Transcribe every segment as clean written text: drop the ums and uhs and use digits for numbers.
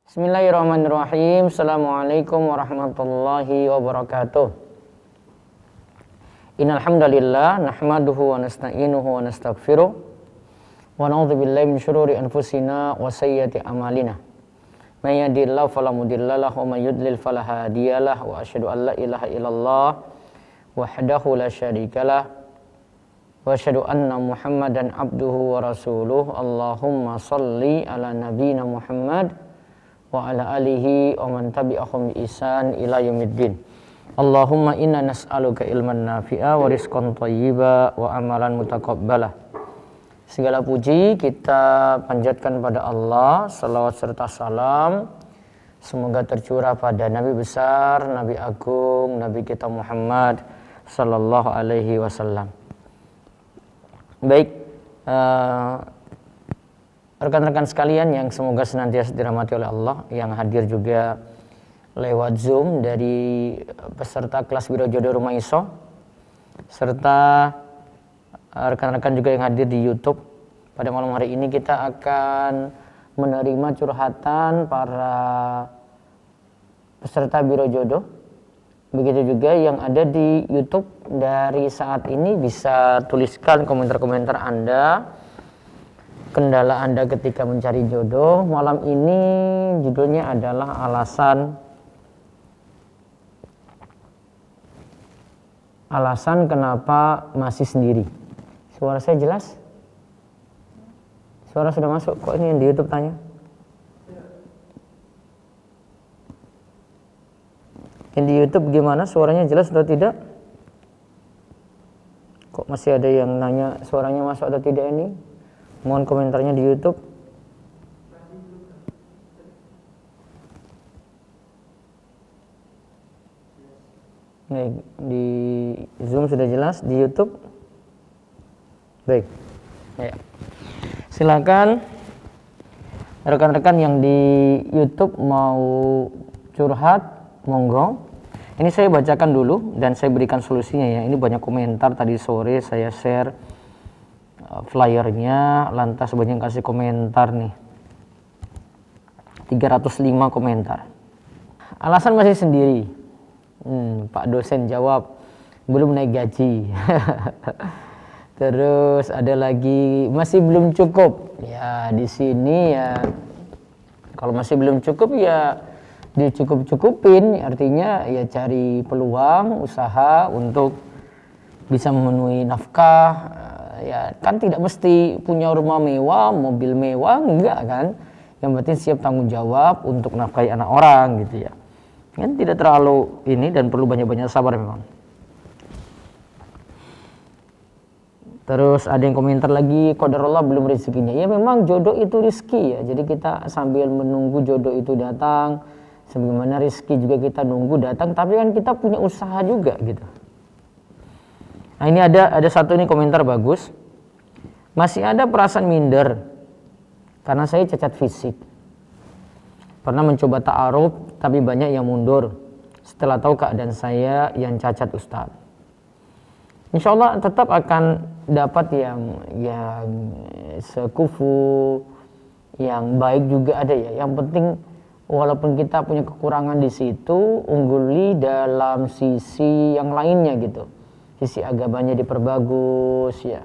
Bismillahirrahmanirrahim. Assalamualaikum warahmatullahi wabarakatuh. Innal hamdalillah nahmaduhu wa nasta'inuhu wa nastaghfiruh wa na'udzu billahi min syururi anfusina wa sayyiati a'malina. May yahdihillahu fala mudilla lahu wa may yudlil fala hadiyalah wa asyhadu an la ilaha illallah wahdahu la syarikalah wa asyhadu anna Muhammadan abduhu wa rasuluh. Allahumma shalli ala nabiyyina Muhammad wa ala alihi wa man tabi'ahum bi ihsan ila yaumiddin. Allahumma inna nas'aluka ilman nafi'a wa rizqan thayyiba wa amalan mutaqabbala. Segala puji kita panjatkan pada Allah, salawat serta salam semoga tercurah pada Nabi besar, Nabi agung, Nabi kita Muhammad sallallahu alaihi wasallam. Baik, rekan-rekan sekalian yang semoga senantiasa dirahmati oleh Allah, yang hadir juga lewat Zoom dari peserta kelas Wirojodo Rumah Iso, serta rekan-rekan juga yang hadir di YouTube. Pada malam hari ini kita akan menerima curhatan para peserta Wirojodo. Begitu juga yang ada di YouTube. Dari saat ini bisa tuliskan komentar-komentar Anda, kendala Anda ketika mencari jodoh. Malam ini judulnya adalah alasan kenapa masih sendiri. Suara saya jelas? Suara sudah masuk. Kok ini yang di YouTube tanya? Yang di YouTube gimana? Suaranya jelas atau tidak? Kok masih ada yang nanya suaranya masuk atau tidak ini? Mohon komentarnya di YouTube. Baik, di Zoom sudah jelas, di YouTube. Baik. Ya. Silakan rekan-rekan yang di YouTube mau curhat, monggo. Ini saya bacakan dulu dan saya berikan solusinya ya. Ini banyak komentar tadi sore saya share flyernya, lantas banyak kasih komentar nih, 305 komentar. Alasan masih sendiri. Pak dosen jawab belum naik gaji. Terus ada lagi masih belum cukup. Ya di sini ya kalau masih belum cukup ya dicukup-cukupin, artinya ya cari peluang usaha untuk bisa memenuhi nafkah. Ya kan tidak mesti punya rumah mewah, mobil mewah, enggak kan. Yang penting siap tanggung jawab untuk nafkahi anak orang gitu ya. Kan tidak terlalu ini dan perlu banyak-banyak sabar memang. Terus ada yang komentar lagi, qadarullah belum rezekinya. Ya memang jodoh itu rezeki ya. Jadi kita sambil menunggu jodoh itu datang, sebagaimana rezeki juga kita nunggu datang, tapi kan kita punya usaha juga gitu. Nah ini ada satu ini komentar bagus. Masih ada perasaan minder karena saya cacat fisik. Pernah mencoba ta'aruf tapi banyak yang mundur setelah tahu keadaan saya yang cacat Ustaz. Insya Allah tetap akan dapat yang sekufu, yang baik juga ada ya. Yang penting walaupun kita punya kekurangan di situ, ungguli dalam sisi yang lainnya gitu. Sisi agamanya diperbagus ya,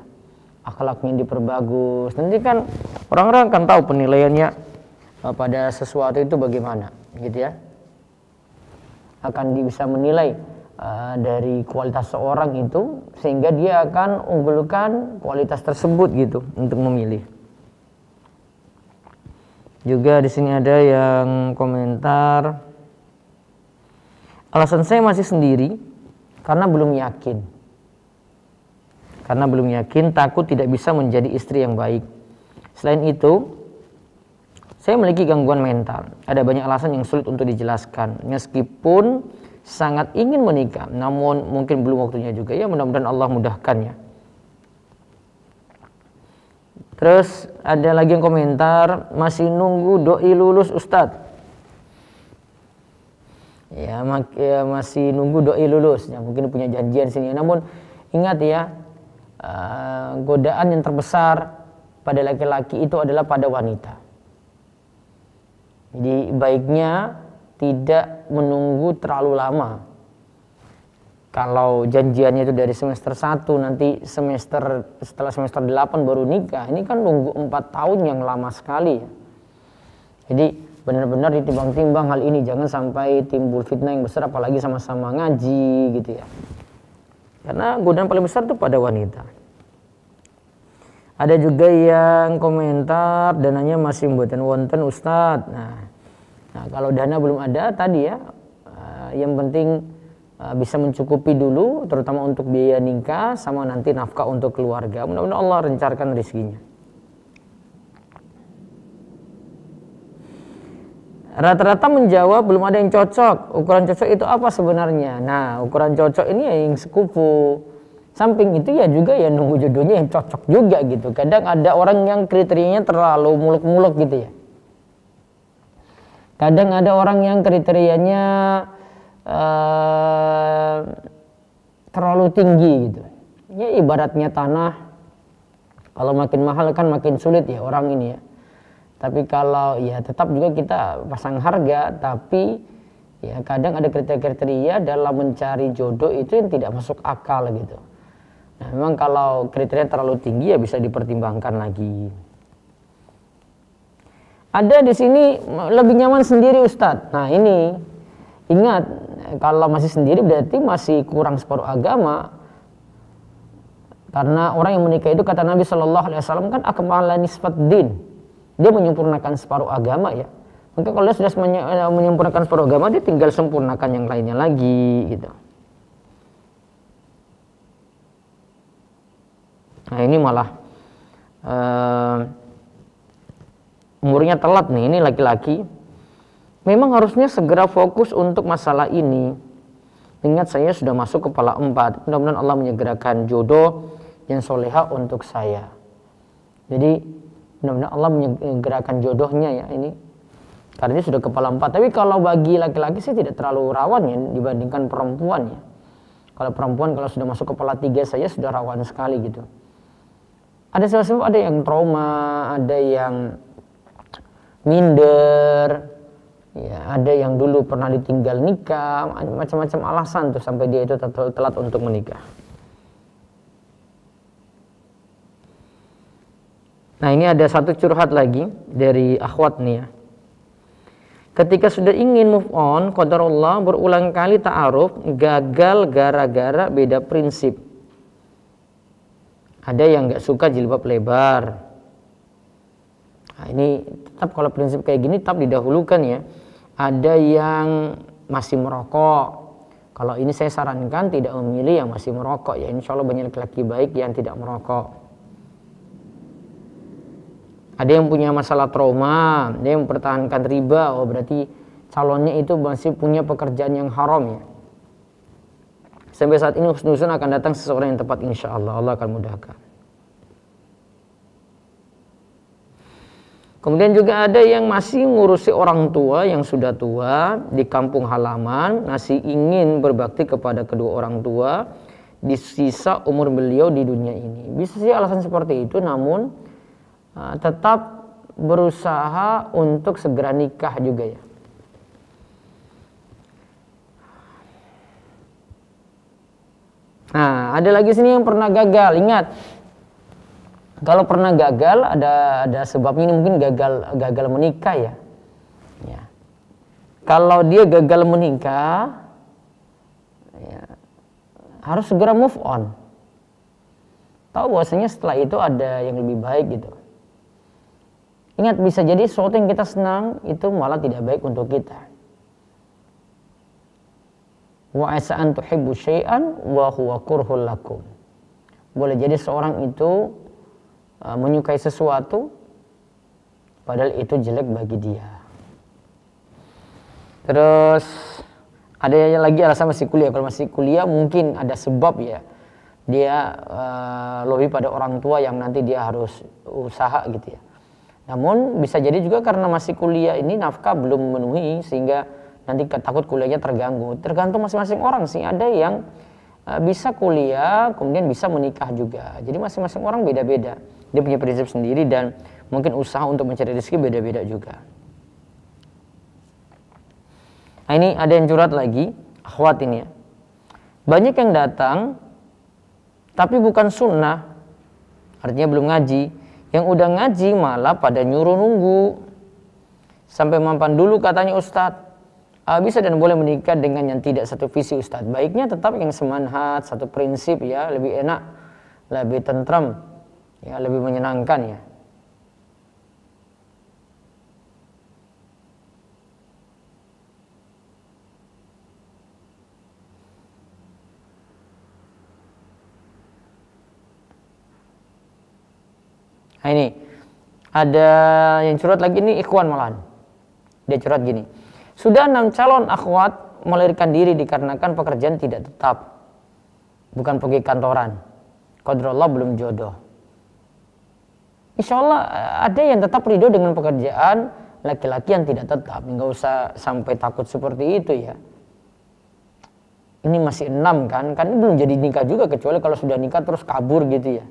akhlaknya diperbagus. Nanti kan orang-orang akan tahu penilaiannya pada sesuatu itu bagaimana gitu ya. Akan bisa menilai dari kualitas seorang itu sehingga dia akan unggulkan kualitas tersebut gitu untuk memilih. Juga di sini ada yang komentar, alasan saya masih sendiri karena belum yakin. Karena belum yakin, takut tidak bisa menjadi istri yang baik. Selain itu, saya memiliki gangguan mental. Ada banyak alasan yang sulit untuk dijelaskan. Meskipun sangat ingin menikah, namun mungkin belum waktunya juga. Ya mudah-mudahan Allah mudahkan ya. Terus ada lagi yang komentar, masih nunggu doi lulus Ustadz. Ya masih nunggu doi lulus. Ya, mungkin punya janjian sini. Namun ingat ya, godaan yang terbesar pada laki-laki itu adalah pada wanita. Jadi baiknya tidak menunggu terlalu lama. Kalau janjiannya itu dari semester 1, nanti setelah semester 8 baru nikah, ini kan nunggu 4 tahun yang lama sekali ya. Jadi benar-benar ditimbang-timbang hal ini, jangan sampai timbul fitnah yang besar, apalagi sama-sama ngaji gitu ya. Karena godaan paling besar itu pada wanita. Ada juga yang komentar dananya masih mboten wonten Ustadz. Nah kalau dana belum ada tadi ya, yang penting bisa mencukupi dulu, terutama untuk biaya nikah sama nanti nafkah untuk keluarga. Mudah-mudahan Allah rencarkan rezekinya. Rata-rata menjawab belum ada yang cocok. Ukuran cocok itu apa sebenarnya? Nah, ukuran cocok ini yang sepupu. Samping itu ya juga ya nunggu jodohnya yang cocok juga gitu. Kadang ada orang yang kriterianya terlalu muluk-muluk gitu ya. Kadang ada orang yang kriterianya terlalu tinggi gitu. Ya ibaratnya tanah, kalau makin mahal kan makin sulit ya orang ini ya. Tapi kalau ya tetap juga kita pasang harga, tapi ya kadang ada kriteria-kriteria dalam mencari jodoh itu yang tidak masuk akal gitu. Nah, memang kalau kriteria terlalu tinggi ya bisa dipertimbangkan lagi. Ada di sini lebih nyaman sendiri Ustadz. Nah ini ingat, kalau masih sendiri berarti masih kurang separuh agama. Karena orang yang menikah itu kata Nabi SAW kan akmala nisfad din. Dia menyempurnakan separuh agama ya. Maka kalau dia sudah menyempurnakan separuh agama, dia tinggal sempurnakan yang lainnya lagi gitu. Nah ini malah umurnya telat nih, ini laki-laki. Memang harusnya segera fokus untuk masalah ini. Ingat saya sudah masuk kepala 4. Mudah-mudahan Allah menyegerakan jodoh yang soleha untuk saya. Jadi mudah-mudahan Allah menyegerakan jodohnya ya ini. Karena dia sudah kepala 4. Tapi kalau bagi laki-laki sih tidak terlalu rawan ya dibandingkan perempuan ya. Kalau perempuan kalau sudah masuk kepala 3 saja sudah rawan sekali gitu. Ada sebab ada yang trauma, ada yang minder, ya, ada yang dulu pernah ditinggal nikah, macam-macam alasan tuh sampai dia itu telat untuk menikah. Nah ini ada satu curhat lagi dari akhwat nih ya. Ketika sudah ingin move on, qadarullah berulang kali ta'aruf, gagal gara-gara beda prinsip. Ada yang gak suka jilbab lebar. Nah, ini tetap kalau prinsip kayak gini tetap didahulukan ya. Ada yang masih merokok. Kalau ini saya sarankan tidak memilih yang masih merokok ya. Insya Allah banyak laki-laki baik yang tidak merokok. Ada yang punya masalah trauma, dia yang mempertahankan riba. Oh berarti calonnya itu masih punya pekerjaan yang haram ya. Sampai saat ini husnuzon akan datang seseorang yang tepat insya Allah. Allah akan mudahkan. Kemudian juga ada yang masih ngurusi orang tua yang sudah tua di kampung halaman, masih ingin berbakti kepada kedua orang tua di sisa umur beliau di dunia ini. Bisa sih alasan seperti itu, namun tetap berusaha untuk segera nikah juga ya. Nah, ada lagi sini yang pernah gagal. Ingat, kalau pernah gagal ada sebabnya, ini mungkin gagal menikah ya. Ya. Kalau dia gagal menikah, ya, harus segera move on. Tahu bahwasanya setelah itu ada yang lebih baik gitu. Ingat, bisa jadi sesuatu yang kita senang itu malah tidak baik untuk kita. Wa asa an tuhibbu syai'an wa huwa kurhul lakum. Boleh jadi seorang itu menyukai sesuatu padahal itu jelek bagi dia. Terus ada lagi alasan masih kuliah. Kalau masih kuliah mungkin ada sebab ya. Dia lebih pada orang tua yang nanti dia harus usaha gitu ya. Namun bisa jadi juga karena masih kuliah ini nafkah belum memenuhi sehingga nanti takut kuliahnya terganggu. Tergantung masing-masing orang sih. Ada yang bisa kuliah kemudian bisa menikah juga. Jadi masing-masing orang beda-beda. Dia punya prinsip sendiri dan mungkin usaha untuk mencari rezeki beda-beda juga. Nah, ini ada yang curhat lagi, akhwat ini ya. Banyak yang datang tapi bukan sunnah, artinya belum ngaji. Yang udah ngaji malah pada nyuruh nunggu sampai mampan dulu katanya Ustadz. Bisa dan boleh menikah dengan yang tidak satu visi Ustadz. Baiknya tetap yang semanhat, satu prinsip ya, lebih enak, lebih tentram, ya, lebih menyenangkan ya. Nah, ini ada yang curhat lagi nih, ikhwan malahan. Dia curhat gini. Sudah 6 calon akhwat melarikan diri dikarenakan pekerjaan tidak tetap. Bukan pergi kantoran. Qadarullah belum jodoh. Insya Allah ada yang tetap ridho dengan pekerjaan laki-laki yang tidak tetap. Nggak usah sampai takut seperti itu ya. Ini masih 6 kan ini belum jadi nikah juga, kecuali kalau sudah nikah terus kabur gitu ya.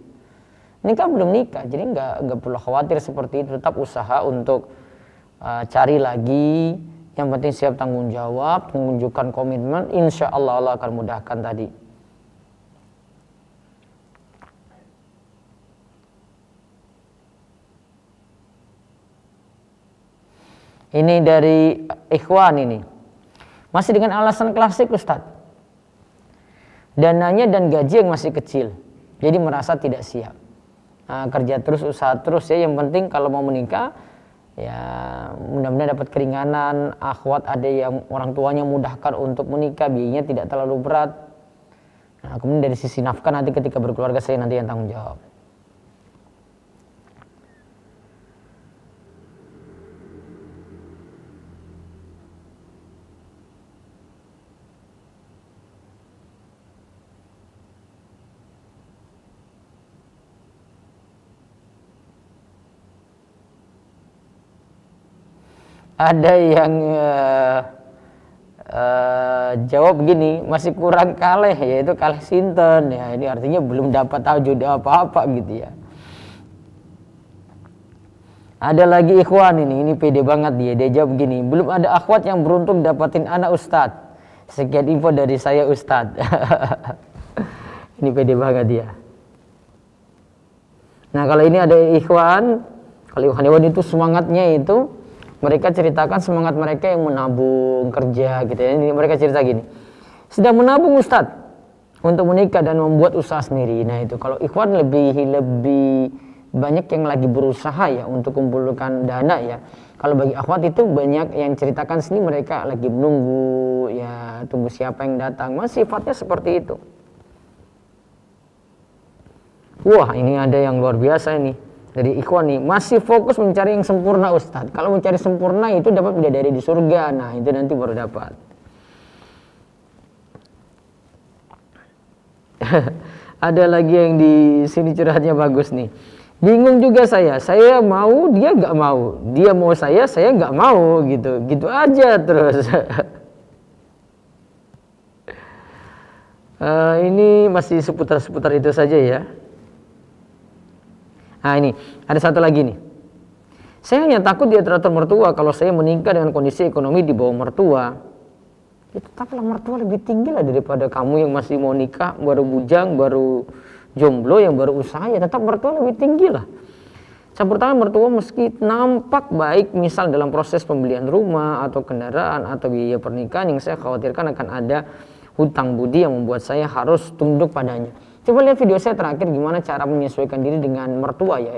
Nikah belum nikah, jadi nggak perlu khawatir seperti itu. Tetap usaha untuk cari lagi. Yang penting siap tanggung jawab, menunjukkan komitmen. Insya Allah Allah akan mudahkan tadi. Ini dari ikhwan ini. Masih dengan alasan klasik Ustadz. Dananya dan gaji yang masih kecil. Jadi merasa tidak siap. Kerja terus, usaha terus ya. Yang penting kalau mau menikah ya mudah-mudahan dapat keringanan. Akhwat ada yang orang tuanya mudahkan untuk menikah, biayanya tidak terlalu berat. Kemudian dari sisi nafkah nanti ketika berkeluarga saya nanti yang tanggung jawab. Ada yang jawab begini, masih kurang kaleh, yaitu kaleh sinten ya. Ini artinya belum dapat jodoh apa-apa gitu ya. Ada lagi ikhwan ini pede banget dia jawab begini, belum ada akhwat yang beruntung dapatin anak Ustadz. Sekian info dari saya Ustadz. Ini pede banget dia. Nah kalau ini ada ikhwan, kalau ikhwan itu semangatnya itu mereka ceritakan semangat mereka yang menabung, kerja gitu ya. Ini mereka cerita gini. Sedang menabung Ustadz untuk menikah dan membuat usaha sendiri. Nah itu kalau ikhwan lebih banyak yang lagi berusaha ya untuk kumpulkan dana ya. Kalau bagi akhwat itu banyak yang ceritakan sini mereka lagi menunggu ya, tunggu siapa yang datang. Masih sifatnya seperti itu. Wah ini ada yang luar biasa ini. Dari ikhwan nih, masih fokus mencari yang sempurna Ustadz. Kalau mencari sempurna itu dapat bidadari di surga. Nah itu nanti baru dapat. Ada lagi yang di sini curhatnya bagus nih. Bingung juga saya mau, dia nggak mau. Dia mau saya nggak mau gitu. Gitu aja terus. Ini masih seputar-seputar itu saja ya. Nah ini, ada satu lagi nih. Saya hanya takut dia teratur mertua kalau saya menikah dengan kondisi ekonomi di bawah mertua. Ya tetaplah mertua lebih tinggi lah daripada kamu yang masih mau nikah, baru bujang, baru jomblo, yang baru usaha, ya tetap mertua lebih tinggi lah. Campur tangan mertua meski nampak baik, misal dalam proses pembelian rumah atau kendaraan atau biaya pernikahan, yang saya khawatirkan akan ada hutang budi yang membuat saya harus tunduk padanya. Coba lihat video saya terakhir gimana cara menyesuaikan diri dengan mertua ya.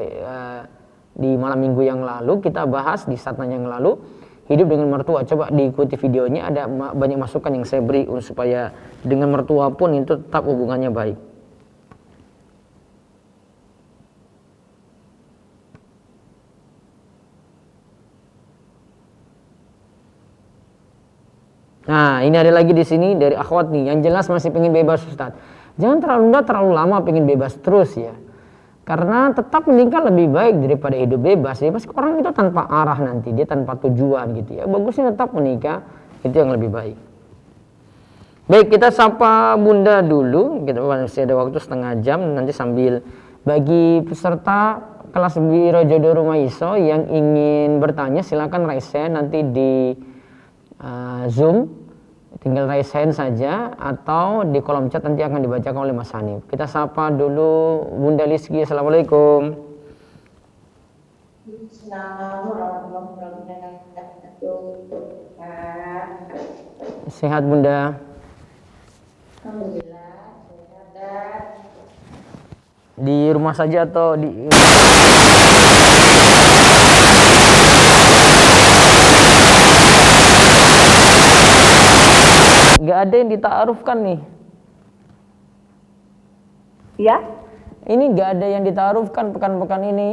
Di malam minggu yang lalu kita bahas di saat nanya yang lalu, hidup dengan mertua. Coba diikuti videonya, ada banyak masukan yang saya beri supaya dengan mertua pun itu tetap hubungannya baik. Nah, ini ada lagi di sini dari akhwat nih, yang jelas masih pengen bebas Ustadz. Jangan terlalu lama pengen bebas terus ya. Karena tetap menikah lebih baik daripada hidup bebas. Ya pasti orang itu tanpa arah nanti, dia tanpa tujuan gitu ya. Bagusnya tetap menikah, itu yang lebih baik. Baik, kita sapa Bunda dulu. Kita masih ada waktu setengah jam, nanti sambil bagi peserta kelas Biro Jodoh Rumah Iso yang ingin bertanya silakan raise hand nanti di Zoom, tinggal raise hand saja atau di kolom chat nanti akan dibacakan oleh Mas Hanif. Kita sapa dulu Bunda Rizky. Assalamualaikum. Sehat Bunda? Alhamdulillah sehat. Di rumah saja atau di nggak ada yang ditaarufkan nih? Ya, Ini nggak ada yang ditaarufkan pekan-pekan ini?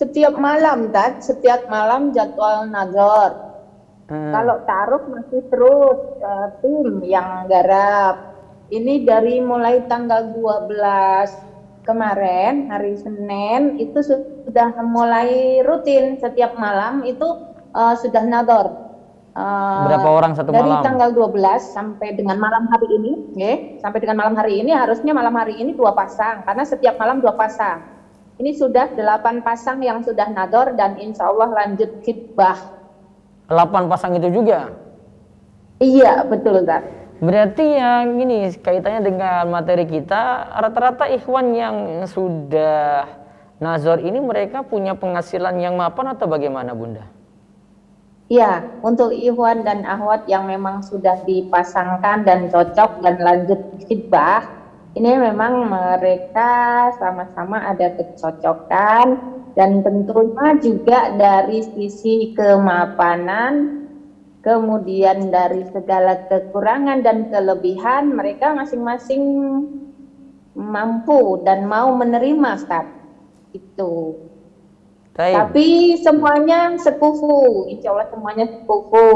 setiap malam setiap malam jadwal nazar. Kalau taruh masih terus tim yang garap. Ini dari mulai tanggal 12 kemarin hari Senin itu sudah mulai rutin setiap malam itu sudah nazar. Berapa orang satu dari malam? tanggal 12 sampai dengan malam hari ini, sampai dengan malam hari ini harusnya malam hari ini 2 pasang karena setiap malam 2 pasang. Ini sudah 8 pasang yang sudah nador dan insya Allah lanjut khitbah. 8 pasang itu juga? Iya betul Ustaz. Berarti yang ini kaitannya dengan materi kita, rata-rata ikhwan yang sudah nazar ini mereka punya penghasilan yang mapan atau bagaimana Bunda? Iya, untuk ikhwan dan akhwat yang memang sudah dipasangkan dan cocok dan lanjut khitbah, ini memang mereka sama-sama ada kecocokan dan tentunya juga dari sisi kemapanan, kemudian dari segala kekurangan dan kelebihan mereka masing-masing mampu dan mau menerima Ustaz. Itu. Tapi semuanya sekufu, insya Allah semuanya sekufu.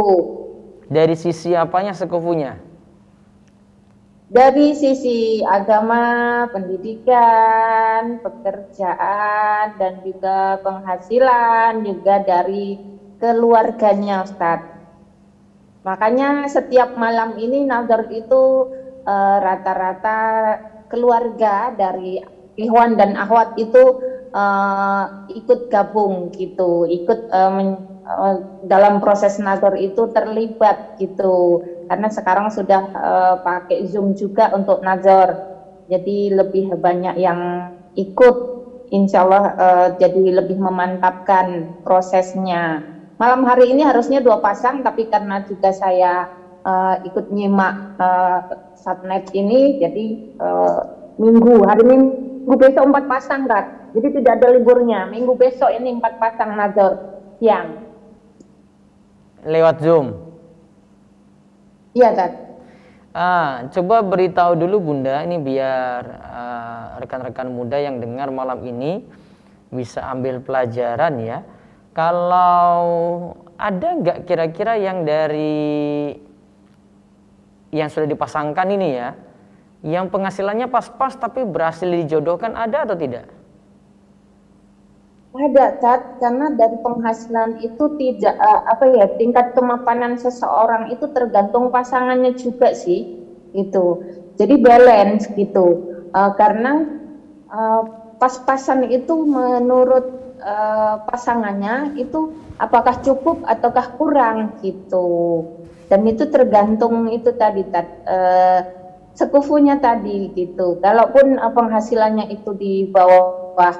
Dari sisi apanya sekufunya? Dari sisi agama, pendidikan, pekerjaan, dan juga penghasilan, juga dari keluarganya Ustaz. Makanya setiap malam ini nazar itu rata-rata keluarga dari ikhwan dan akhwat itu ikut gabung gitu, ikut dalam proses nazar itu terlibat gitu, karena sekarang sudah pakai Zoom juga untuk nazar, jadi lebih banyak yang ikut, insya Allah jadi lebih memantapkan prosesnya. Malam hari ini harusnya 2 pasang, tapi karena juga saya ikut nyimak Satnet ini, jadi hari Minggu besok 4 pasang Kak. Jadi tidak ada liburnya. Minggu besok ini 4 pasang nazar siang. Lewat Zoom? Iya Kak. Coba beritahu dulu Bunda, ini biar rekan-rekan muda yang dengar malam ini bisa ambil pelajaran ya. Kalau ada nggak kira-kira yang dari yang sudah dipasangkan ini ya, yang penghasilannya pas-pas tapi berhasil dijodohkan, ada atau tidak? Ada Cat, karena dari penghasilan itu tidak tingkat kemapanan seseorang itu tergantung pasangannya juga sih itu. Jadi balance gitu. Karena pas-pasan itu menurut pasangannya itu apakah cukup ataukah kurang gitu. Dan itu tergantung itu tadi sekufunya tadi gitu. Kalaupun penghasilannya itu di bawah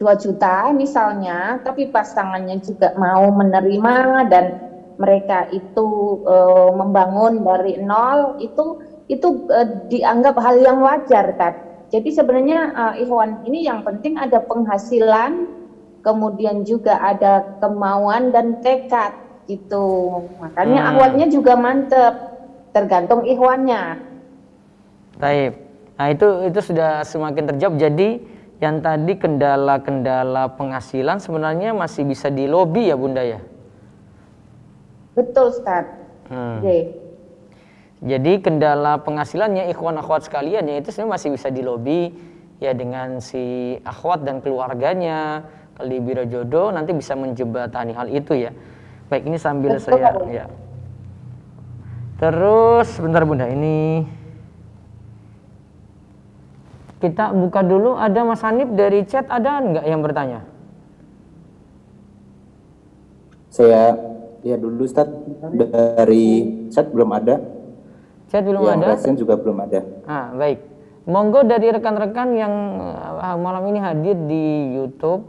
2 juta misalnya, tapi pasangannya juga mau menerima dan mereka itu membangun dari nol, itu dianggap hal yang wajar kan. Jadi sebenarnya ikhwan ini yang penting ada penghasilan, kemudian juga ada kemauan dan tekad gitu. Makanya akhwatnya juga mantep, tergantung ikhwannya. Taib. Nah itu sudah semakin terjawab. Jadi yang tadi kendala-kendala penghasilan sebenarnya masih bisa di lobi ya Bunda ya? Betul Ustaz. Jadi kendala penghasilannya ikhwan akhwat sekalian ya itu sebenarnya masih bisa di lobi ya dengan si akhwat dan keluarganya. Kalau di biro jodoh nanti bisa menjembatani hal itu ya. Baik, ini sambil betul, saya ya. Terus bentar Bunda, ini kita buka dulu, ada Mas Hanif dari chat, ada nggak yang bertanya? Saya lihat dulu Ustaz, dari chat belum ada. Chat belum yang ada? resen juga belum ada. Baik. Monggo dari rekan-rekan yang malam ini hadir di YouTube,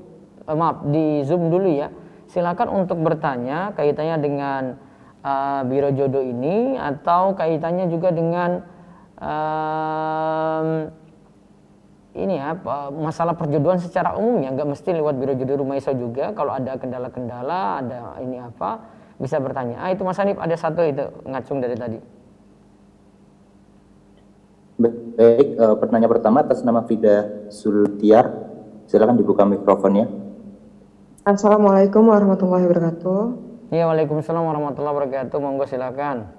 di Zoom dulu ya. Silakan untuk bertanya kaitannya dengan Biro Jodoh ini atau kaitannya juga dengan ini ya, masalah perjodohan secara umum ya, nggak mesti lewat Biro Jodoh Rumaiso juga. Kalau ada kendala-kendala, ada ini apa, bisa bertanya. Itu Mas Hanif ada satu itu ngacung dari tadi. Baik, pertanyaan pertama atas nama Fida Sultiar. Silakan dibuka mikrofonnya. Assalamualaikum warahmatullahi wabarakatuh. Ya, waalaikumsalam warahmatullahi wabarakatuh. Monggo silakan.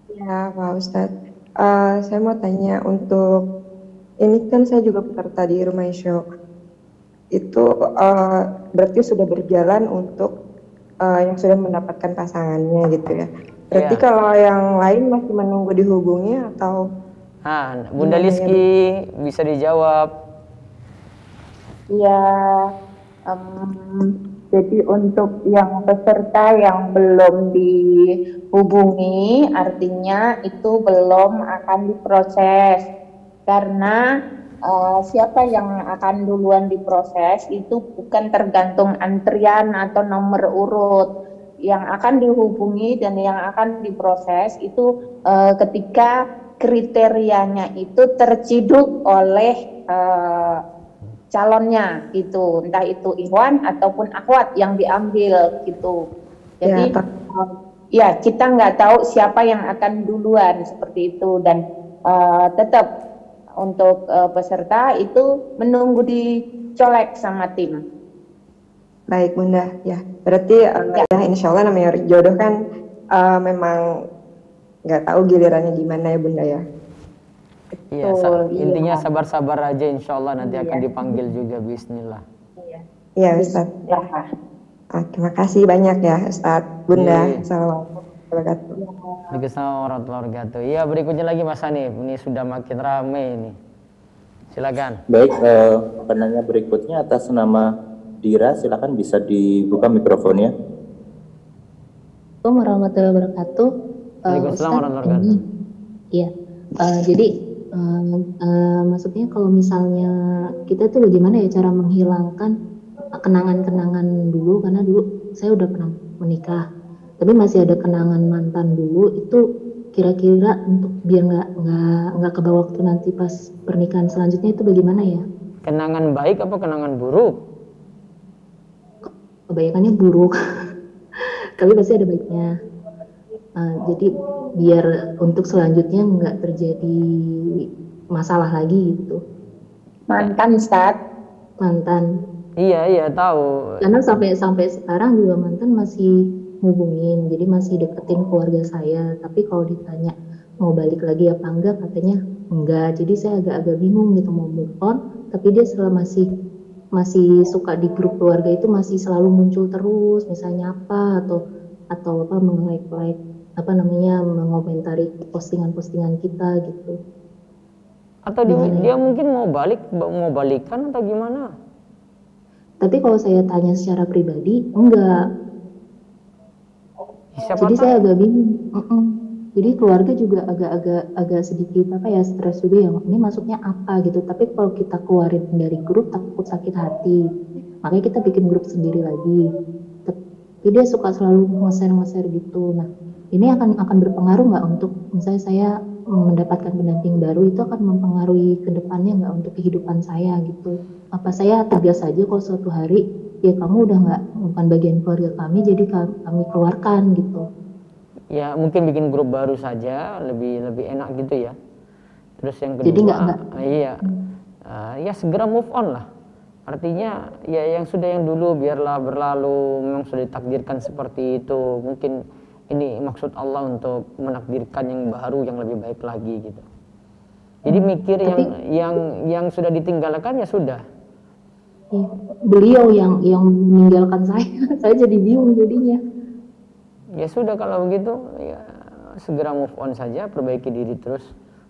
Ya, Pak Ustadz. Saya mau tanya untuk ini kan saya juga peserta di Rumaiso. Itu berarti sudah berjalan untuk yang sudah mendapatkan pasangannya gitu ya. Berarti kalau yang lain masih menunggu dihubungi atau? Bunda Liski bisa dijawab. Ya, jadi untuk yang peserta yang belum dihubungi, artinya itu belum akan diproses. Karena siapa yang akan duluan diproses itu bukan tergantung antrian atau nomor urut. Yang akan dihubungi dan yang akan diproses itu ketika kriterianya itu terciduk oleh calonnya gitu, entah itu ikhwan ataupun akhwat yang diambil gitu. Jadi ya kita nggak tahu siapa yang akan duluan seperti itu, dan tetap untuk peserta itu menunggu dicolek sama tim. Baik Bunda, ya berarti ya insya Allah namanya jodoh kan memang nggak tahu gilirannya gimana ya Bunda ya. Iya, intinya sabar-sabar aja, insya Allah nanti akan dipanggil juga, bismillah. Iya Ustaz. Terima kasih banyak ya Ustaz, Bunda. Assalamualaikum warahmatullahi wabarakatuh. Waalaikumsalam warahmatullahi wabarakatuh. Iya, berikutnya lagi Mas Hanif, ini sudah makin ramai ini. Silakan. Baik, penanya berikutnya atas nama Dira, silakan bisa dibuka mikrofonnya. Assalamualaikum warahmatullahi wabarakatuh. Waalaikumsalam warahmatullahi wabarakatuh. Iya, jadi maksudnya kalau misalnya kita tuh bagaimana ya cara menghilangkan kenangan-kenangan dulu, karena dulu saya udah pernah menikah, tapi masih ada kenangan mantan dulu, itu kira-kira untuk biar nggak kebawa waktu nanti pas pernikahan selanjutnya itu bagaimana ya? Kenangan baik apa kenangan buruk? Kebanyakannya buruk, tapi pasti ada baiknya. Jadi biar untuk selanjutnya nggak terjadi masalah lagi gitu. Mantan Ustaz? Mantan. Iya tahu. Karena sampai sekarang juga mantan masih hubungin, jadi masih deketin keluarga saya. Tapi kalau ditanya mau balik lagi apa enggak, katanya enggak. Jadi saya agak-agak bingung gitu mau move on, tapi dia selalu masih suka di grup keluarga itu, masih selalu muncul terus, misalnya apa atau apa mengomentari postingan-postingan kita gitu. Atau dia mungkin mau balikan atau gimana? Tapi kalau saya tanya secara pribadi, enggak. Jadi saya agak bingung. Jadi keluarga juga agak sedikit stres juga ya. Ini maksudnya apa gitu. Tapi kalau kita keluarin dari grup takut sakit hati. Makanya kita bikin grup sendiri lagi. Tapi dia suka selalu nge-share gitu. Nah, ini akan berpengaruh nggak untuk misalnya saya mendapatkan pendamping baru, itu akan mempengaruhi ke depannya nggak untuk kehidupan saya gitu. Apa saya tegas saja kalau suatu hari ya kamu udah bukan bagian keluarga kami, jadi kami keluarkan gitu. Ya mungkin bikin grup baru saja, lebih enak gitu ya. Terus yang kedua, jadi enggak. Ya segera move on lah. Artinya ya yang dulu biarlah berlalu, memang sudah ditakdirkan seperti itu. Mungkin ini maksud Allah untuk menakdirkan yang baru, yang lebih baik lagi gitu. Jadi mikir yang sudah ditinggalkan ya sudah. Beliau yang meninggalkan saya jadi bingung jadinya. Ya sudah kalau begitu ya segera move on saja, perbaiki diri terus,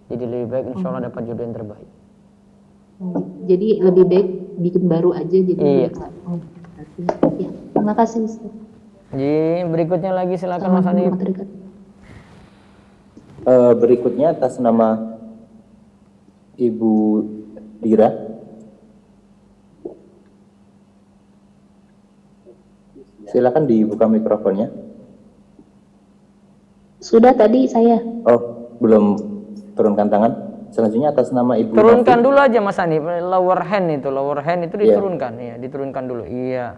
jadi lebih baik, insya Allah dapat jodoh yang terbaik. Jadi lebih baik bikin baru aja jadi. Iya. Ya, terima kasih Ustaz. Berikutnya lagi silakan Mas Hanif. Berikutnya atas nama Ibu Dira. Silakan dibuka mikrofonnya. Sudah tadi saya. Oh, belum turunkan tangan. Selanjutnya atas nama Ibu Turunkan Novi. dulu aja Mas Hanif, lower hand itu diturunkan, ya, diturunkan dulu. Iya.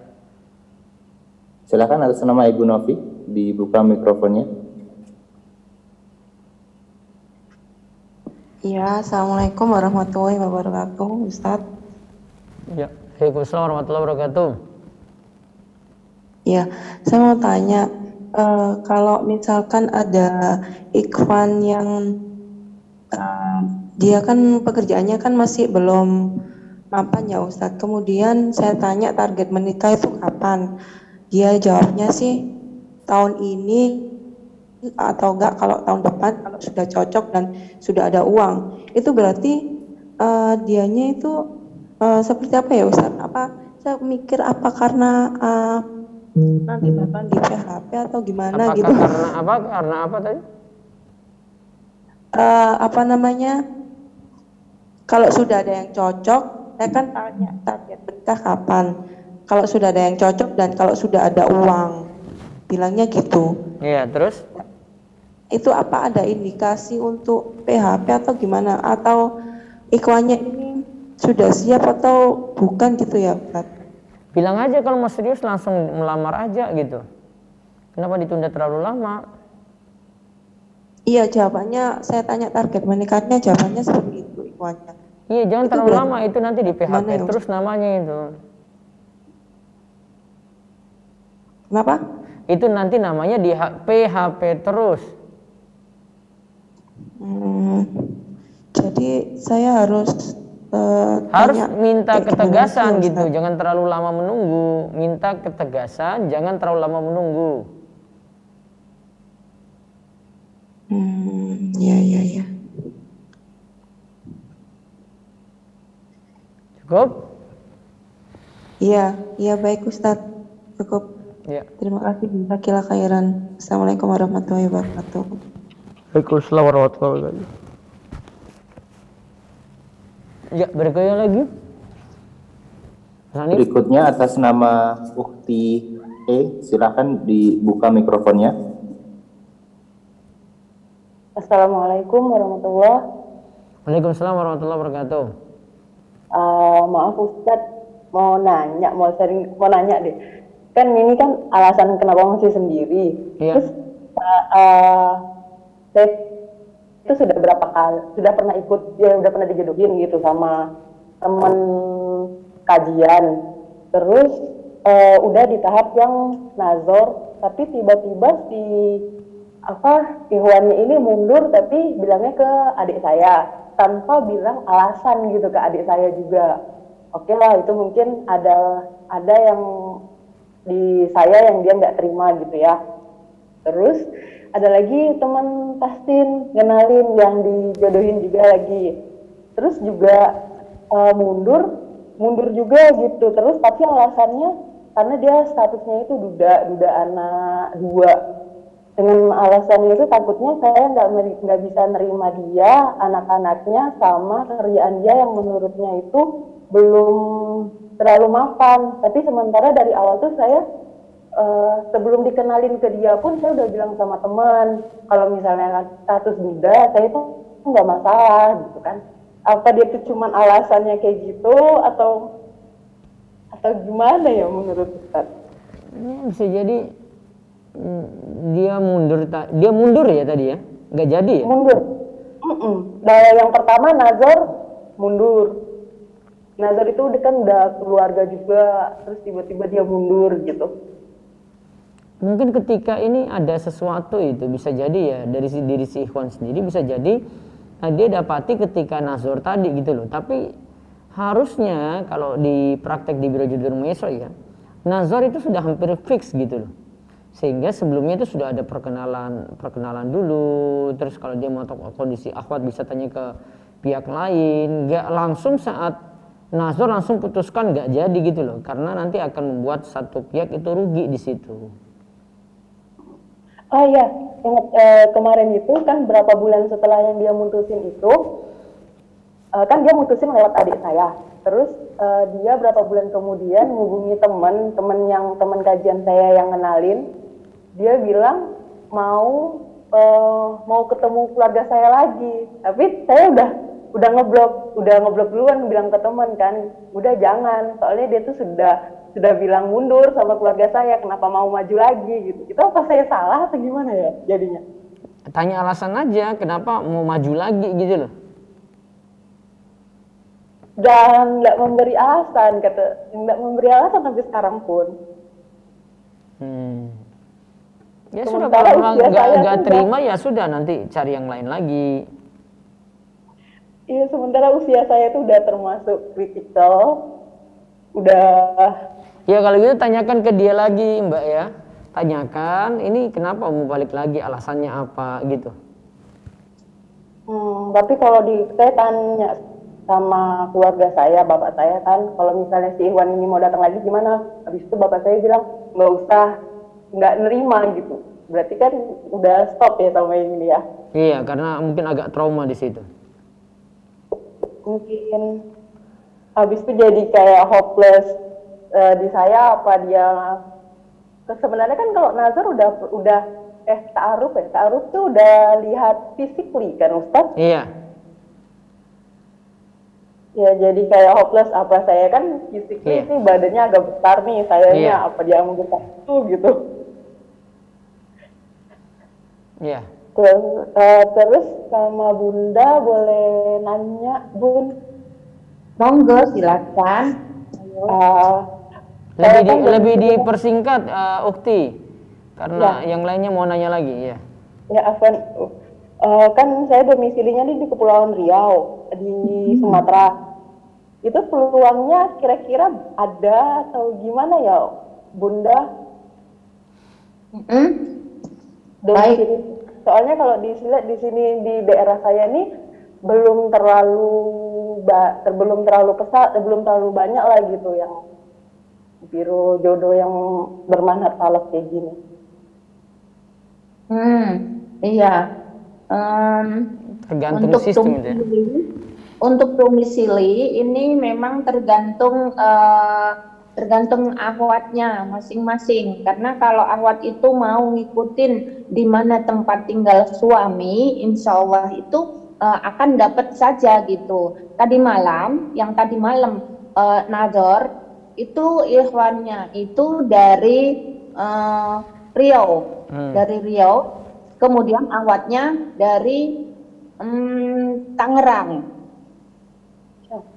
Silakan atas nama Ibu Novi dibuka mikrofonnya. Ya, Assalamualaikum warahmatullahi wabarakatuh, Ustadz. Ya, Waalaikumsalam warahmatullahi wabarakatuh. Ya, saya mau tanya, kalau misalkan ada ikhwan yang dia kan pekerjaannya kan masih belum mapan ya Ustadz. Kemudian saya tanya target menikah itu kapan? Dia jawabnya sih tahun ini atau enggak kalau tahun depan kalau sudah cocok dan sudah ada uang. Itu berarti dianya itu seperti apa ya Ustadz? Apa saya mikir apa karena nanti bakal di PHP atau gimana gitu? Karena apa tadi? Apa namanya? Kalau sudah ada yang cocok, saya kan tanya target menikah kapan? Kalau sudah ada yang cocok dan kalau sudah ada uang, bilangnya gitu. Iya, terus? Itu apa ada indikasi untuk PHP atau gimana? Atau ikhwannya ini sudah siap atau bukan gitu ya, Ustaz? Bilang aja kalau mau serius langsung melamar aja gitu. Kenapa ditunda terlalu lama? Iya, jawabannya saya tanya target menikahnya, jawabannya seperti itu ikhwannya. Iya, jangan Itu terlalu berarti lama, itu nanti di PHP gimana ya, terus namanya itu. Kenapa? Itu nanti namanya di PHP terus. Jadi saya harus Minta ketegasan gimana, gitu, Ustaz? jangan terlalu lama menunggu. Minta ketegasan, jangan terlalu lama menunggu. Ya. Cukup? Iya baik Ustadz, cukup. Ya. Terima kasih, jazakallahu khairan. Assalamualaikum warahmatullahi wabarakatuh. Waalaikumsalam warahmatullahi wabarakatuh. Ya, berikutnya lagi. Hanif. Berikutnya atas nama Ukti silakan dibuka mikrofonnya. Assalamualaikum warahmatullahi. Waalaikumsalam warahmatullahi wabarakatuh. Maaf Ustadz, mau nanya deh. Kan ini kan alasan kenapa masih sendiri. Iya. Terus saya itu sudah pernah ikut, ya udah pernah dijodohin gitu sama teman kajian. Terus udah di tahap yang nazor, tapi tiba-tiba si ikhwannya ini mundur tapi bilangnya ke adik saya tanpa bilang alasan gitu ke adik saya juga. Oke lah, itu mungkin ada yang di saya yang dia nggak terima gitu ya. Terus ada lagi teman Tastin ngenalin yang dijodohin juga lagi. Terus juga mundur juga gitu. Terus tapi alasannya karena dia statusnya itu duda anak 2. Dengan alasannya itu takutnya saya nggak bisa nerima dia, anak-anaknya sama kerjaan dia yang menurutnya itu belum terlalu mapan. Tapi sementara dari awal tuh saya sebelum dikenalin ke dia pun saya udah bilang sama teman kalau misalnya status duda saya itu nggak masalah gitu kan. Apa dia tuh cuman alasannya kayak gitu atau gimana ya menurut Ustaz? Bisa jadi dia mundur ya tadi ya, nggak jadi ya? Mundur. Nah, yang pertama nazar mundur. Nazar itu kan udah keluarga juga, terus tiba-tiba dia mundur gitu. Mungkin ketika ini ada sesuatu itu bisa jadi ya dari diri si ikhwan sendiri, bisa jadi dia dapati ketika nazar tadi gitu loh. Tapi harusnya kalau di praktek di Biro Judul Maisro ya, nazar itu sudah hampir fix gitu loh. Sehingga sebelumnya itu sudah ada perkenalan dulu. Terus kalau dia mau tahu kondisi akhwat bisa tanya ke pihak lain, nggak langsung saat nazar langsung putuskan nggak jadi gitu loh, karena nanti akan membuat satu pihak itu rugi di situ. Oh iya, ingat kemarin itu kan berapa bulan setelah yang dia mutusin itu, kan dia mutusin lewat adik saya. Terus dia berapa bulan kemudian menghubungi teman kajian saya yang kenalin. Dia bilang mau ketemu keluarga saya lagi. Tapi saya udah ngeblok duluan, bilang ke teman kan, udah jangan, soalnya dia tuh sudah bilang mundur sama keluarga saya, kenapa mau maju lagi gitu. Itu apa saya salah atau gimana ya jadinya? Tanya alasan aja kenapa mau maju lagi gitu loh. Dan nggak memberi alasan, nggak memberi alasan sampai sekarang pun. Ya sudah, kalau nggak terima ya sudah, nanti cari yang lain lagi. Iya, sementara usia saya itu udah termasuk kritikal, udah. Ya kalau gitu tanyakan ke dia lagi Mbak ya, tanyakan ini kenapa mau balik lagi, alasannya apa gitu. Tapi kalau saya tanya sama keluarga saya, bapak saya kan, kalau misalnya si Iwan ini mau datang lagi gimana? Habis itu bapak saya bilang nggak usah, nggak nerima gitu. Berarti kan udah stop ya sama ini ya? Iya, karena mungkin agak trauma di situ. Mungkin habis itu jadi kayak hopeless di saya, apa dia sebenarnya kan kalau nazar udah ta'aruf tuh udah lihat physically kan Ustaz? Iya. Ya jadi kayak hopeless, apa saya kan physically sih badannya agak besar nih, sayanya apa dia mungkin itu gitu. Iya. Terus sama Bunda boleh nanya, Bun? Monggo, silakan. Lebih dipersingkat, Ukti, karena yang lainnya mau nanya lagi, ya. Ya, Afwan. Kan saya domisilinya di Kepulauan Riau, di Sumatera. Itu peluangnya kira-kira ada atau gimana ya, Bunda? Domisili. Soalnya kalau di sini di daerah saya ini belum terlalu banyak lah gitu yang biro jodoh yang bermanhaj salaf kayak gini. Iya. Tergantung sistem itu. Untuk domisili ini memang tergantung akhwatnya masing-masing, karena kalau akhwat itu mau ngikutin di mana tempat tinggal suami, insya Allah itu akan dapat saja gitu. Tadi malam nazar itu ikhwannya itu dari Riau, kemudian akhwatnya dari Tangerang,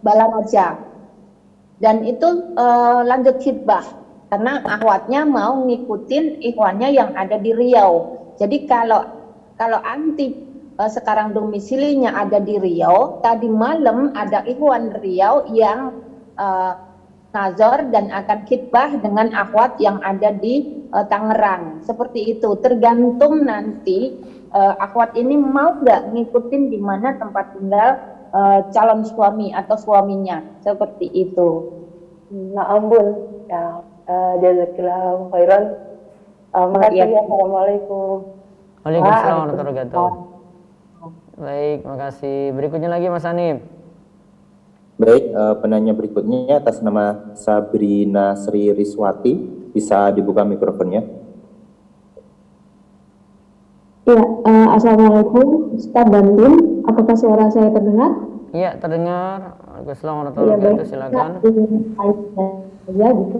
Balaraja. Dan itu lanjut khidbah karena akhwatnya mau ngikutin ikhwannya yang ada di Riau. Jadi kalau anti sekarang domisilinya ada di Riau, tadi malam ada ikhwan Riau yang nazar dan akan khidbah dengan akhwat yang ada di Tangerang. Seperti itu, tergantung nanti akhwat ini mau nggak ngikutin di mana tempat tinggal calon suami atau suaminya, seperti itu. Nah, ampun ya, jazakallahu khairan. Makasih ya. Assalamualaikum. Waalaikumsalam warahmatullahi wabarakatuh. Baik, makasih. Berikutnya lagi Mas Hanif. Baik, penanya berikutnya atas nama Sabrina Sri Riswati, bisa dibuka mikrofonnya. Ya, Assalamualaikum Ustaz dan tim, apakah suara saya terdengar? Iya, terdengar. Waalaikumsalam warahmatullahi wabarakatuh, silakan. Ya, gitu.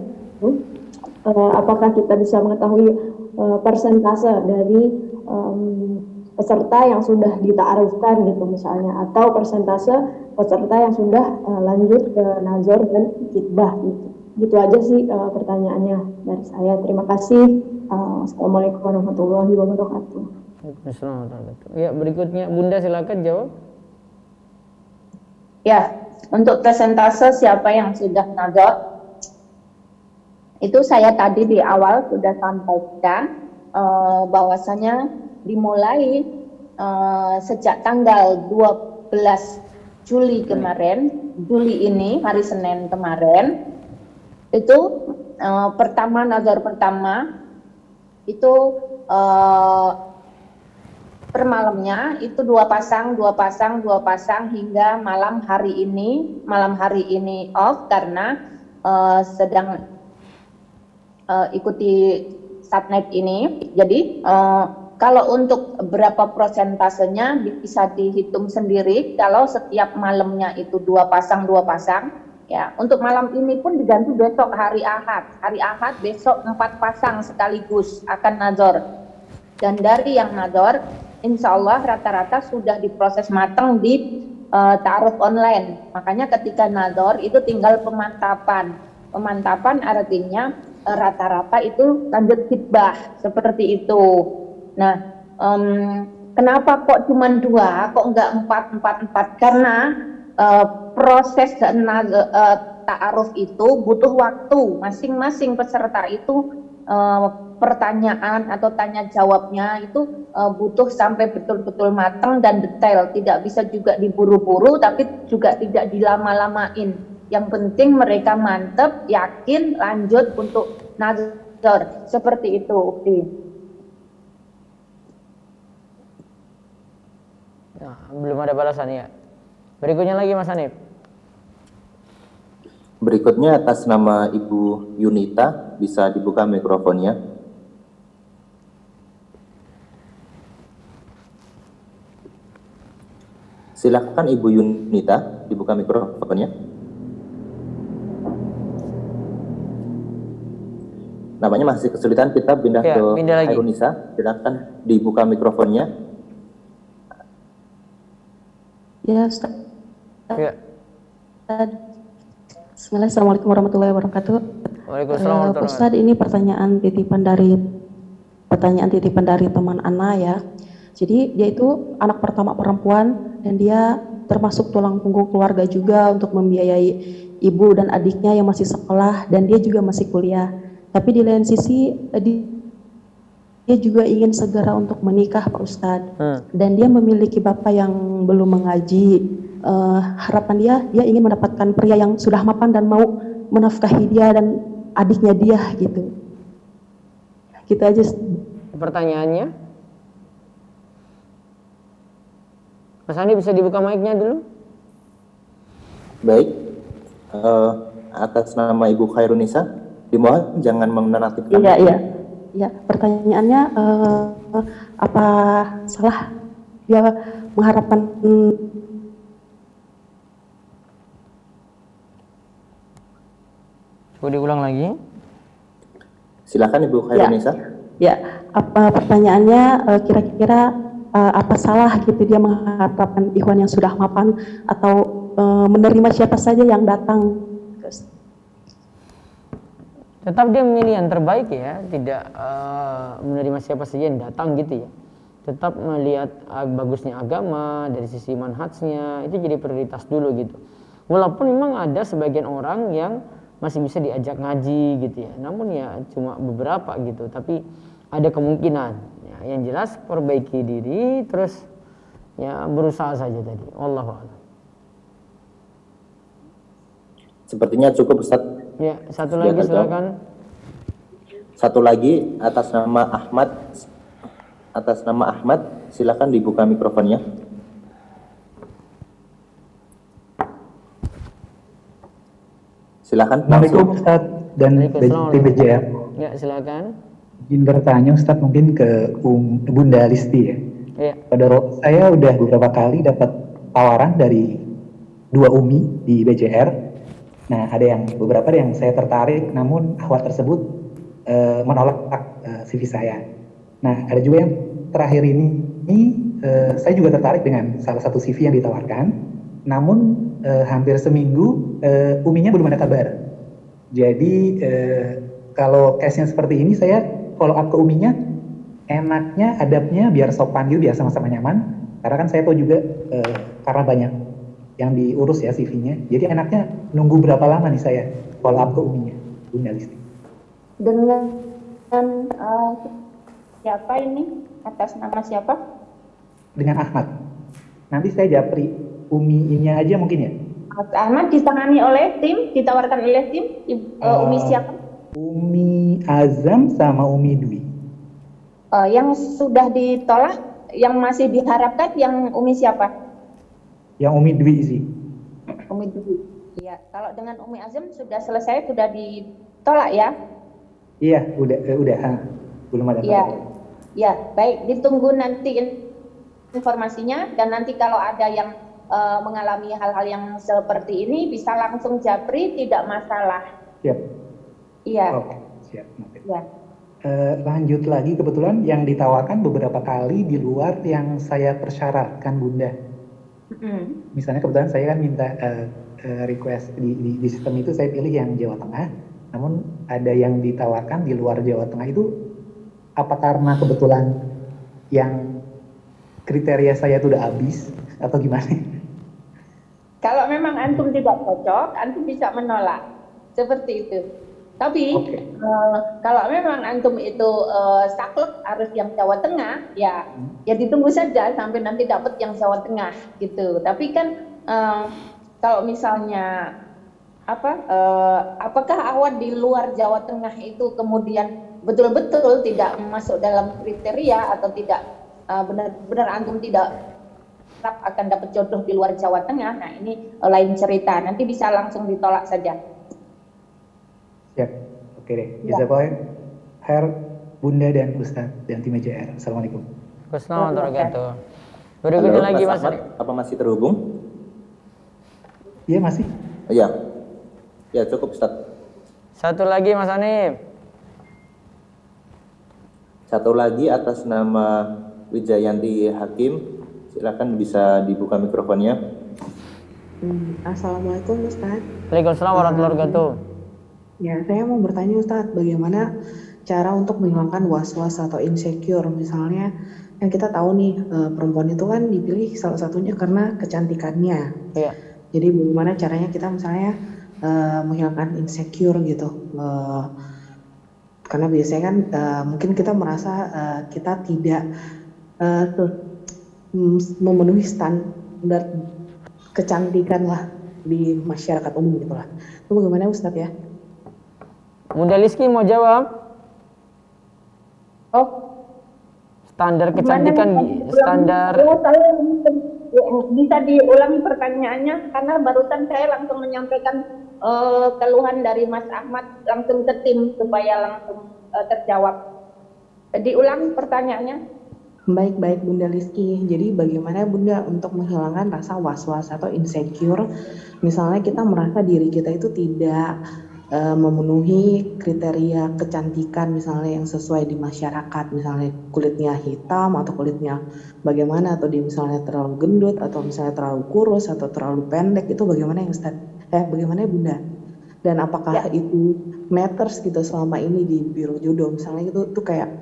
Apakah kita bisa mengetahui persentase dari peserta yang sudah dita'arufkan gitu misalnya, atau persentase peserta yang sudah lanjut ke nazar dan khidbah gitu. Gitu aja sih pertanyaannya dari saya. Terima kasih. Assalamualaikum warahmatullahi wabarakatuh. Ya, berikutnya Bunda silakan jawab. Ya, untuk persentase siapa yang sudah nazar, itu saya tadi di awal sudah sampaikan bahwasanya dimulai sejak tanggal 12 Juli kemarin, Juli ini hari Senin kemarin, itu nazar pertama itu per malamnya itu dua pasang hingga malam hari ini off karena sedang ikuti Satnet ini. Jadi kalau untuk berapa persentasenya bisa dihitung sendiri. Kalau setiap malamnya itu dua pasang, ya untuk malam ini pun diganti besok hari Ahad besok 4 pasang sekaligus akan nazar. Dan dari yang nazar, insya Allah rata-rata sudah diproses matang di ta'aruf online. Makanya ketika nazar itu tinggal pemantapan. Pemantapan artinya rata-rata itu lanjut khitbah seperti itu. Nah, kenapa kok cuma 2, kok enggak 4? Karena proses ta'aruf itu butuh waktu. Masing-masing peserta itu pertanyaan atau tanya jawabnya itu butuh sampai betul-betul matang dan detail. Tidak bisa juga diburu-buru, tapi juga tidak dilama-lamain. Yang penting mereka mantep, yakin, lanjut untuk nazar. Seperti itu, Ukti. Nah, belum ada balasan ya. Berikutnya lagi Mas Hanif. Berikutnya atas nama Ibu Yunita, bisa dibuka mikrofonnya. Silakan Ibu Yunita, dibuka mikrofonnya. Namanya masih kesulitan, kita pindah Ya, ke pindah lagi. Hairunisa. Silakan dibuka mikrofonnya. Ya, Ustaz. Ya. Bismillah, Assalamualaikum warahmatullahi wabarakatuh. Waalaikumsalam warahmatullahi Ustaz, ini pertanyaan titipan dari teman Ana ya. Jadi dia itu anak pertama perempuan dan dia termasuk tulang punggung keluarga juga untuk membiayai ibu dan adiknya yang masih sekolah dan dia juga masih kuliah. Tapi di lain sisi dia juga ingin segera untuk menikah, Pak Ustadz. Dan dia memiliki bapak yang belum mengaji. Harapan dia ingin mendapatkan pria yang sudah mapan dan mau menafkahi dia dan adiknya dia gitu. Gitu aja. Pertanyaannya, Mas Andi bisa dibuka mic-nya dulu? Baik, atas nama Ibu Hairunisa, dimohon jangan menonaktifkan. Iya. Pertanyaannya, apa salah dia mengharapkan? Coba diulang lagi. Silakan Ibu Hairunisa. Ya, apa pertanyaannya kira-kira apa salah gitu dia mengharapkan ikhwan yang sudah mapan atau menerima siapa saja yang datang? Tetap dia memilih yang terbaik ya, tidak menerima siapa saja yang datang gitu ya. Tetap melihat bagusnya agama dari sisi manhajnya, itu jadi prioritas dulu gitu. Walaupun memang ada sebagian orang yang masih bisa diajak ngaji gitu ya, namun ya cuma beberapa gitu, tapi ada kemungkinan ya, yang jelas perbaiki diri terus ya berusaha saja tadi. Wallahu a'lam. Sepertinya cukup Ustaz. Ya, satu lagi silakan. Satu lagi atas nama Ahmad, silakan dibuka mikrofonnya. Silakan. Assalamualaikum Ustaz dan tim BJR. Ya, silakan. Ingin bertanya Ustaz mungkin ke Bunda Listi ya. Iya. Saya udah beberapa kali dapat tawaran dari 2 umi di BJR. Nah, ada beberapa yang saya tertarik, namun akhwat tersebut menolak CV saya. Nah, ada juga yang terakhir ini saya juga tertarik dengan salah satu CV yang ditawarkan, namun hampir seminggu uminya belum ada kabar. Jadi kalau case-nya seperti ini, saya follow up ke uminya, enaknya adabnya biar sopan gitu, biar sama-sama nyaman. Karena kan saya tahu juga karena banyak yang diurus ya CV-nya. Jadi enaknya nunggu berapa lama nih saya follow up ke uminya, Bunda Listi? Dengan siapa ini? Atas nama siapa? Dengan Ahmad. Nanti saya japri uminya aja mungkin ya. Ahmad ditangani oleh tim, ditawarkan oleh tim. Umi siapa? Umi Azam sama Umi Dwi. Yang sudah ditolak, yang masih diharapkan yang Umi siapa? Yang Umi Dwi sih. Umi Dwi. Iya, kalau dengan Umi Azam sudah selesai, sudah ditolak ya? Iya, udah. Belum ada. Iya, ya, baik. Ditunggu nanti informasinya, dan nanti kalau ada yang mengalami hal-hal yang seperti ini bisa langsung japri, tidak masalah. Siap. Iya. Oke, siap. Ya. Lanjut lagi, kebetulan yang ditawarkan beberapa kali di luar yang saya persyaratkan Bunda. Misalnya kebetulan saya kan minta request di sistem itu saya pilih yang Jawa Tengah, namun ada yang ditawarkan di luar Jawa Tengah itu apa karena kebetulan yang kriteria saya itu udah habis atau gimana? Kalau memang antum tidak cocok, antum bisa menolak seperti itu. Tapi kalau memang antum itu saklek harus yang Jawa Tengah, ya ditunggu saja sampai nanti dapat yang Jawa Tengah gitu. Tapi kan kalau misalnya apakah awal di luar Jawa Tengah itu kemudian betul-betul tidak masuk dalam kriteria atau tidak benar-benar antum tidak akan dapat jodoh di luar Jawa Tengah? Nah, ini lain cerita. Nanti bisa langsung ditolak saja. Siap, oke deh. Jazakallah khair Bunda dan Ustaz dan tim EJR. Assalamualaikum. Assalamualaikum warahmatullahi wabarakatuh. Berikutnya lagi Mas Ahmad, apa masih terhubung? Iya masih. Iya. Ya cukup Ustaz. Satu lagi Mas Hanif. Satu lagi atas nama Wijayanti Hakim, silakan bisa dibuka mikrofonnya. Assalamualaikum Ustaz. Waalaikumsalam warahmatullahi wabarakatuh. Ya, saya mau bertanya Ustadz, bagaimana cara untuk menghilangkan was-was atau insecure? Misalnya, yang kita tahu nih, perempuan itu kan dipilih salah satunya karena kecantikannya. Iya. Jadi bagaimana caranya kita misalnya menghilangkan insecure gitu? Karena biasanya kan mungkin kita merasa kita tidak memenuhi standar kecantikan lah di masyarakat umum gitu lah. Itu bagaimana Ustadz ya? Bunda Liski mau jawab? Oh, standar kecantikan, standar. Saya bisa diulangi pertanyaannya karena barusan saya langsung menyampaikan keluhan dari Mas Ahmad langsung ke tim supaya langsung terjawab. Diulang pertanyaannya. Baik Bunda Liski. Jadi bagaimana Bunda untuk menghilangkan rasa was-was atau insecure? Misalnya kita merasa diri kita itu tidak memenuhi kriteria kecantikan misalnya yang sesuai di masyarakat, misalnya kulitnya hitam atau kulitnya bagaimana, atau dia misalnya terlalu gendut atau misalnya terlalu kurus atau terlalu pendek, itu bagaimana yang bagaimana ya Bunda? Dan apakah itu matters gitu selama ini di Biro Jodoh misalnya itu tuh kayak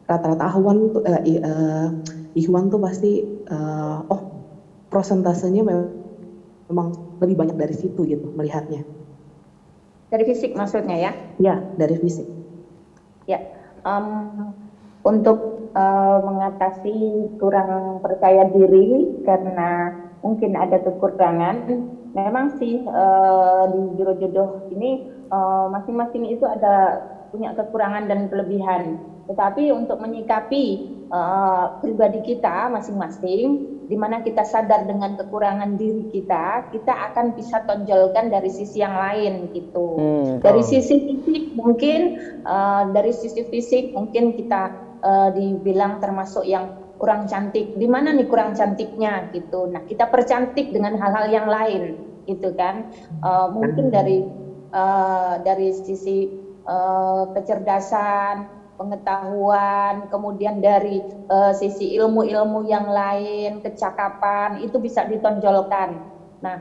rata-rata Ikhwan tuh pasti prosentasenya memang lebih banyak dari situ gitu melihatnya. Dari fisik maksudnya ya? Ya, dari fisik. Ya, untuk mengatasi kurang percaya diri karena mungkin ada kekurangan, memang sih di Biro Jodoh ini masing-masing itu ada punya kekurangan dan kelebihan. Tetapi untuk menyikapi pribadi kita masing-masing, di mana kita sadar dengan kekurangan diri kita akan bisa tonjolkan dari sisi yang lain gitu. Dari sisi fisik mungkin, kita dibilang termasuk yang kurang cantik. Di mana nih kurang cantiknya gitu. Nah, kita percantik dengan hal-hal yang lain gitu kan. Mungkin dari sisi kecerdasan, pengetahuan, kemudian dari sisi ilmu-ilmu yang lain, kecakapan, itu bisa ditonjolkan. Nah,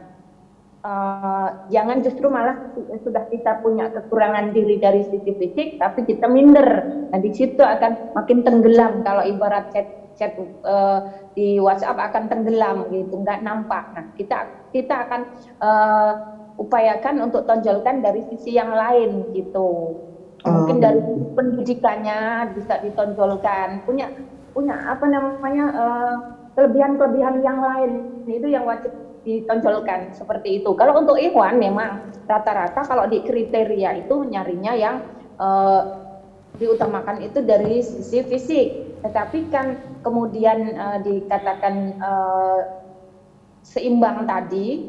jangan justru malah sudah kita punya kekurangan diri dari sisi fisik, tapi kita minder. Nah, di situ akan makin tenggelam. Kalau ibarat chat di WhatsApp akan tenggelam gitu, nggak nampak. Nah, kita akan upayakan untuk tonjolkan dari sisi yang lain gitu. Mungkin dari pendidikannya bisa ditonjolkan, punya kelebihan-kelebihan yang lain, itu yang wajib ditonjolkan seperti itu. Kalau untuk Ikhwan memang rata-rata kalau di kriteria itu nyarinya yang diutamakan itu dari sisi fisik. Tetapi kan kemudian dikatakan seimbang tadi,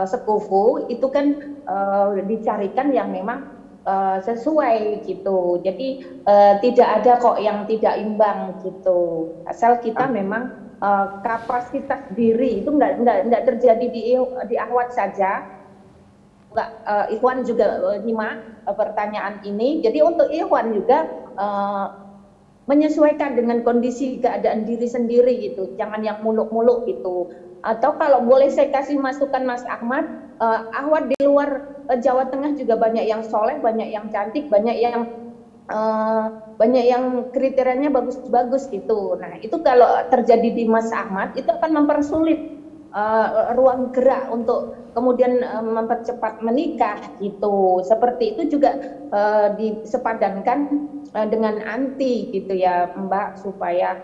sekufu itu kan dicarikan yang memang sesuai gitu. Jadi tidak ada kok yang tidak imbang gitu. Asal kita memang kapasitas diri itu nggak terjadi di akhwat saja. Enggak, Ikhwan juga nyimak pertanyaan ini. Jadi untuk Ikhwan juga menyesuaikan dengan kondisi keadaan diri sendiri gitu. Jangan yang muluk-muluk gitu. Atau kalau boleh saya kasih masukan Mas Ahmad, akhwat di luar Jawa Tengah juga banyak yang soleh, banyak yang cantik, banyak yang kriterianya bagus-bagus gitu. Nah itu kalau terjadi di Mas Ahmad itu akan mempersulit ruang gerak untuk kemudian mempercepat menikah gitu. Seperti itu juga disepadankan dengan anti gitu ya Mbak, supaya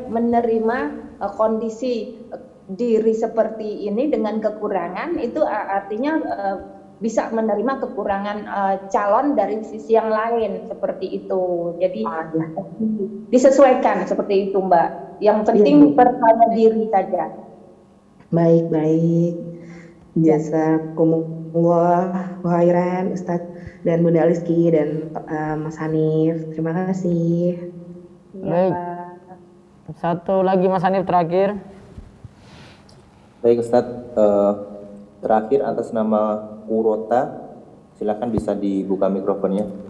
menerima kondisi diri seperti ini dengan kekurangan, itu artinya bisa menerima kekurangan calon dari sisi yang lain, seperti itu. Jadi disesuaikan seperti itu Mbak. Yang penting percaya diri saja. Baik. Jazakumullah khairan Ustadz dan Bunda Aliski dan Mas Hanif. Terima kasih. Baik. Satu lagi Mas Hanif terakhir. Baik Ustadz, terakhir atas nama Urota, silakan bisa dibuka mikrofonnya.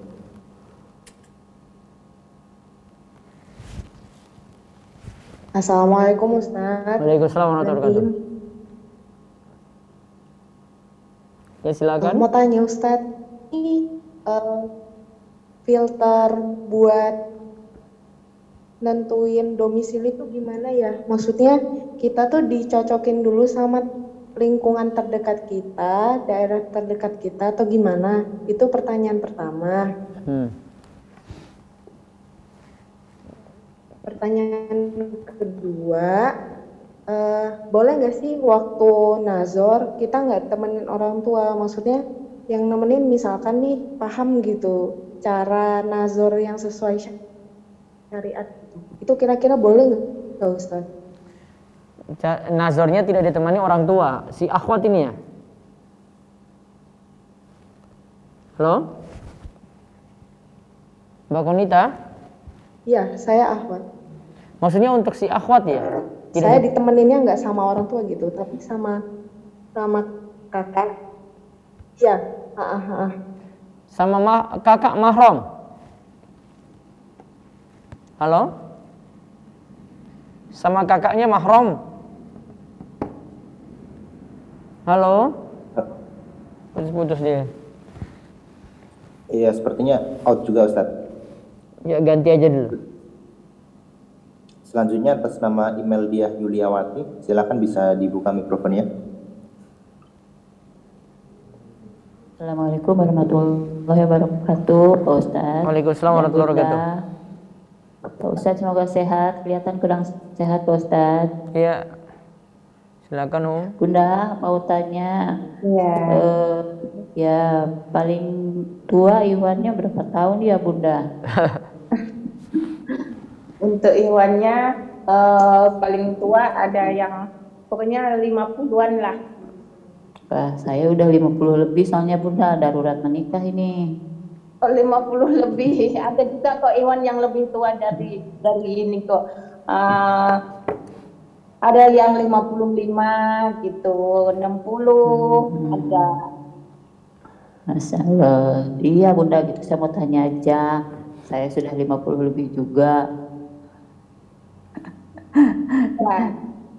Assalamualaikum Ustadz. Waalaikumsalam warahmatullahi wabarakatuh. Ya silakan. Mau tanya Ustadz, ini filter buat nentuin domisili itu gimana ya? Maksudnya kita tuh dicocokin dulu sama lingkungan terdekat kita, daerah terdekat kita, atau gimana? Itu pertanyaan pertama. Pertanyaan kedua, boleh nggak sih waktu nazor kita nggak temenin orang tua? Maksudnya yang nemenin misalkan nih paham gitu cara nazor yang sesuai syariat. Itu kira-kira boleh nggak Ustaz? Nazornya tidak ditemani orang tua, si akhwat ini ya? Halo? Mbak Konita? Iya, saya akhwat. Maksudnya untuk si akhwat ya? Saya ditemeninnya nggak sama orang tua gitu, tapi sama kakak. Iya. Sama kakak mahram. Halo? Sama kakaknya mahram. Halo? Putus dia. Iya, sepertinya out juga Ustadz. Ya ganti aja dulu. Selanjutnya atas nama email dia Yuliawati, silakan bisa dibuka mikrofonnya. Assalamualaikum warahmatullahi wabarakatuh, Pak Ustadz. Waalaikumsalam warahmatullahi wabarakatuh. Pak Ustadz semoga sehat, kelihatan kurang sehat Pak Ustadz. Iya, silakan Bunda mau tanya, ya paling tua Iwannya berapa tahun ya Bunda? Untuk Iwannya paling tua ada yang pokoknya 50-an lah. Wah, saya udah 50 lebih soalnya Bunda darurat menikah ini. Oh, 50 lebih. Ada juga kok Iwan yang lebih tua dari ini kok. Ada yang 55 gitu, 60 ada. Masya Allah. Iya Bunda gitu, saya mau tanya aja. Saya sudah 50 lebih juga.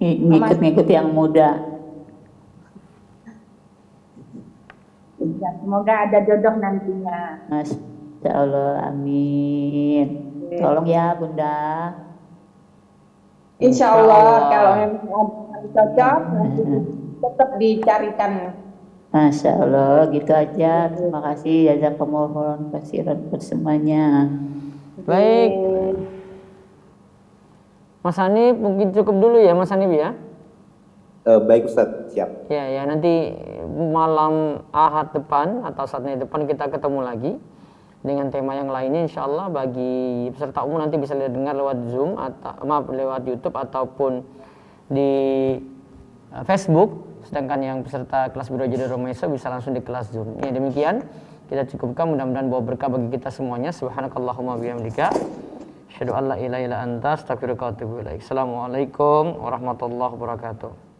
Ngikut-ngikut yang muda. Ya, semoga ada jodoh nantinya. Masya Allah, amin. Tolong ya Bunda. Insya Allah kalau memang cocok nanti tetap dicarikan. Masya Allah, gitu aja. Terima kasih, jazakumullah khairan buat semuanya. Baik. Mas Hanif mungkin cukup dulu ya Mas Hanif ya. Baik Ustadz, siap. Ya nanti malam Ahad depan atau Sabtu depan kita ketemu lagi. dengan tema yang lainnya. Insya Allah bagi peserta umum nanti bisa dengar lewat Zoom atau lewat YouTube ataupun di Facebook, sedangkan yang peserta kelas Biro Jadi Romeso bisa langsung di kelas Zoom. Ya, demikian kita cukupkan, mudah-mudahan bawa berkah bagi kita semuanya. Subhanakallahumma bihamdika asyhadu an la ilaha illa anta astaghfiruka wa atubu ilaik. Assalamualaikum warahmatullahi wabarakatuh.